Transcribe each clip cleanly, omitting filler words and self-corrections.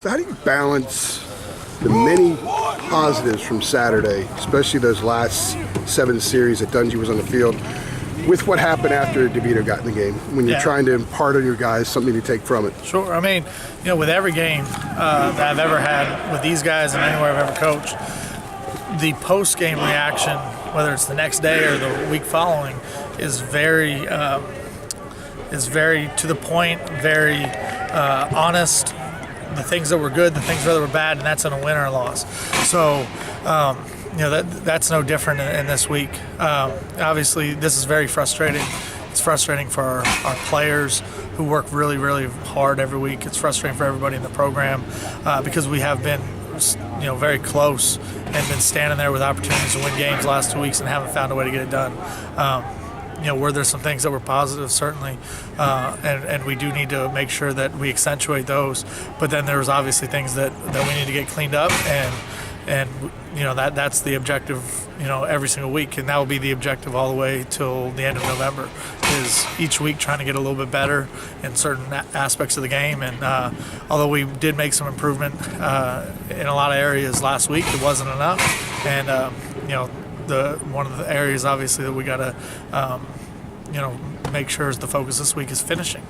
So how do you balance the many positives from Saturday, especially those last 7 series that Dungy was on the field, with what happened after DeVito got in the game, when you're trying to impart on your guys something to take from it? Sure. I mean, with every game that I've ever had with these guys and anywhere I've ever coached, the post-game reaction, whether it's the next day or the week following, is very to the point, very honest. The things that were good, the things that were bad, and that's in a win or a loss. So, that's no different in this week. Obviously, this is very frustrating. It's frustrating for our players who work really, really hard every week. It's frustrating for everybody in the program because we have been, very close and been standing there with opportunities to win games the last 2 weeks and haven't found a way to get it done. Were there some things that were positive, certainly, and we do need to make sure that we accentuate those. But then there was obviously things that we need to get cleaned up, and that's the objective, every single week, and that will be the objective all the way till the end of November. Is each week trying to get a little bit better in certain aspects of the game, and although we did make some improvement in a lot of areas last week, it wasn't enough, and one of the areas obviously that we got to make sure is the focus this week is finishing.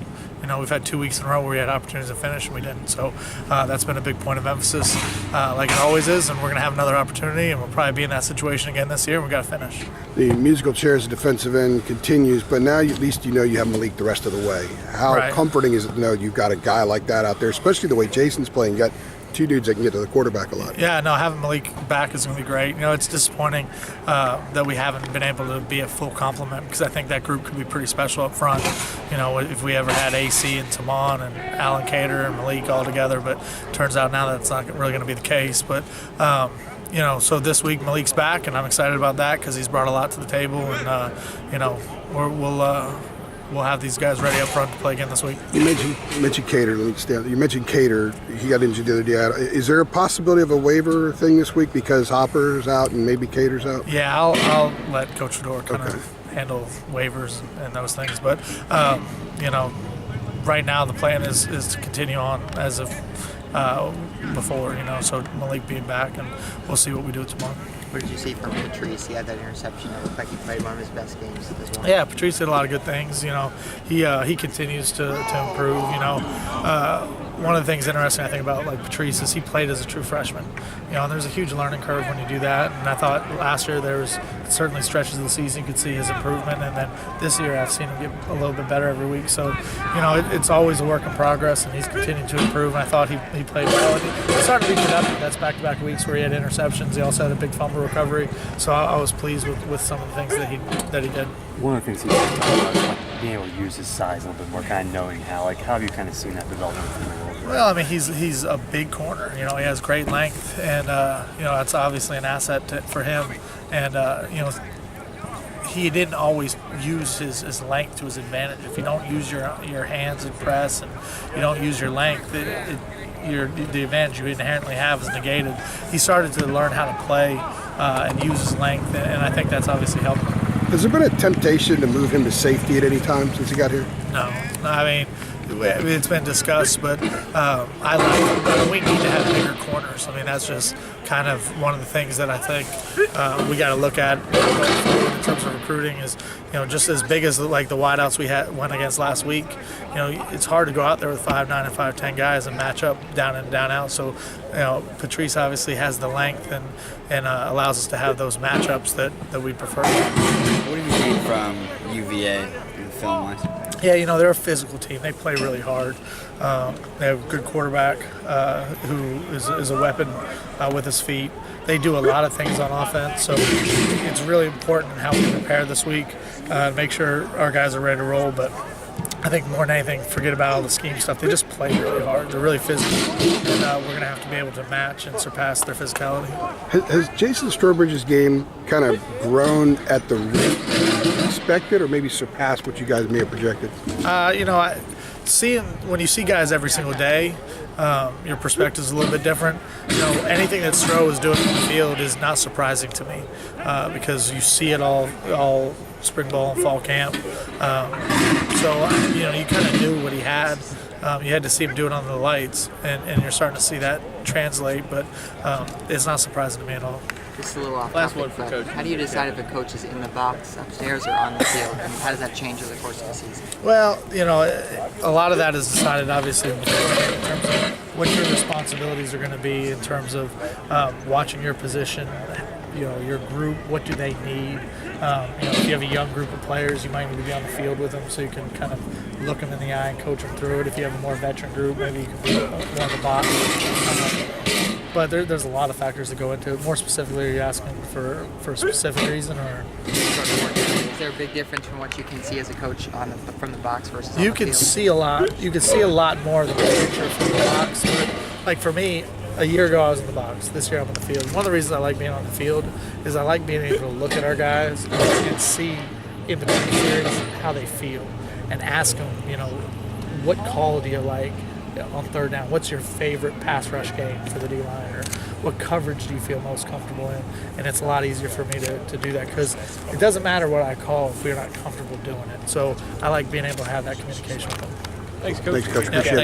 We've had 2 weeks in a row where we had opportunities to finish and we didn't. So that's been a big point of emphasis, like it always is, and we're going to have another opportunity, and we'll probably be in that situation again this year, and we've got to finish. The musical chairs at defensive end continues, but now at least you have Malik the rest of the way. How comforting is it to know you've got a guy like that out there, especially the way Jason's playing? You got 2 dudes that can get to the quarterback a lot. Yeah, no, having Malik back is going to be great. It's disappointing that we haven't been able to be a full complement, because I think that group could be pretty special up front. If we ever had AC and Tamon and Alan Cater and Malik all together, but turns out now that's not really going to be the case. But so this week Malik's back, and I'm excited about that because he's brought a lot to the table, and we'll have these guys ready up front to play again this week. You mentioned Cater. Let me stand. You mentioned Cater. He got injured the other day. Is there a possibility of a waiver thing this week because Hopper's out and maybe Cater's out? Yeah, I'll let Coach Fedor kind of handle waivers and those things. But right now the plan is to continue on as of before. So Malik being back, and we'll see what we do tomorrow. What did you see from Papuchis? He had that interception. It looked like he played one of his best games as well. Yeah, Papuchis did a lot of good things. He continues to improve. One of the things interesting I think about Patrice is he played as a true freshman. And there's a huge learning curve when you do that. And I thought last year there was certainly stretches of the season you could see his improvement, and then this year I've seen him get a little bit better every week. So it's always a work in progress, and he's continued to improve. And I thought he played well. And he started to be productive. That's back-to-back weeks where he had interceptions. He also had a big fumble recovery. So I was pleased with some of the things that he did. One of the things he talked about is being able to use his size a little bit more, kind of knowing how. How have you kind of seen that development in the world? Well, I mean, he's a big corner. He has great length, and that's obviously an asset for him. And he didn't always use his length to his advantage. If you don't use your hands and press, and you don't use your length, the advantage you inherently have is negated. He started to learn how to play and use his length, and I think that's obviously helped him. Has there been a temptation to move him to safety at any time since he got here? No, I mean, it's been discussed, but I like we need to have bigger corners. I mean, that's just kind of one of the things that I think we got to look at going forward in terms of recruiting is, just as big as the wideouts we went against last week. It's hard to go out there with 5'9" and 5'10" guys and match up down in and down out. So, Patrice obviously has the length and allows us to have those matchups that we prefer. What have you seen from UVA in film-wise? Yeah, they're a physical team. They play really hard. They have a good quarterback who is a weapon with his feet. They do a lot of things on offense, so it's really important how we prepare this week to make sure our guys are ready to roll. But I think more than anything, forget about all the scheme stuff. They just play really hard. They're really physical, and we're going to have to be able to match and surpass their physicality. Has Jason Strobridge's game kind of grown at the rate expected, or maybe surpassed what you guys may have projected? When you see guys every single day, your perspective is a little bit different. Anything that Stroh is doing on the field is not surprising to me because you see it all spring ball and fall camp. So you kind of knew what he had. You had to see him do it on the lights, and you're starting to see that translate. But it's not surprising to me at all. Just a little off Last topic, one for but Coach. how do you decide if a coach is in the box upstairs or on the field, and how does that change over the course of the season? Well, a lot of that is decided obviously in terms of what your responsibilities are going to be in terms of watching your position, your group, what do they need. If you have a young group of players, you might need to be on the field with them so you can kind of look them in the eye and coach them through it. If you have a more veteran group, maybe you can be more in the box. But there's a lot of factors that go into it. More specifically, are you asking for a specific reason, or? Is there a big difference from what you can see as a coach from the box versus on You the can field? see a lot. You can see a lot more than the picture from the box. Like for me, a year ago I was in the box. This year I'm on the field. One of the reasons I like being on the field is I like being able to look at our guys and see in between series how they feel, and ask them, what call do you like on third down? What's your favorite pass rush game for the D-line? Or what coverage do you feel most comfortable in? And it's a lot easier for me to do that because it doesn't matter what I call if we're not comfortable doing it. So I like being able to have that communication with them. Thanks, Coach. Thanks, Coach. Appreciate it.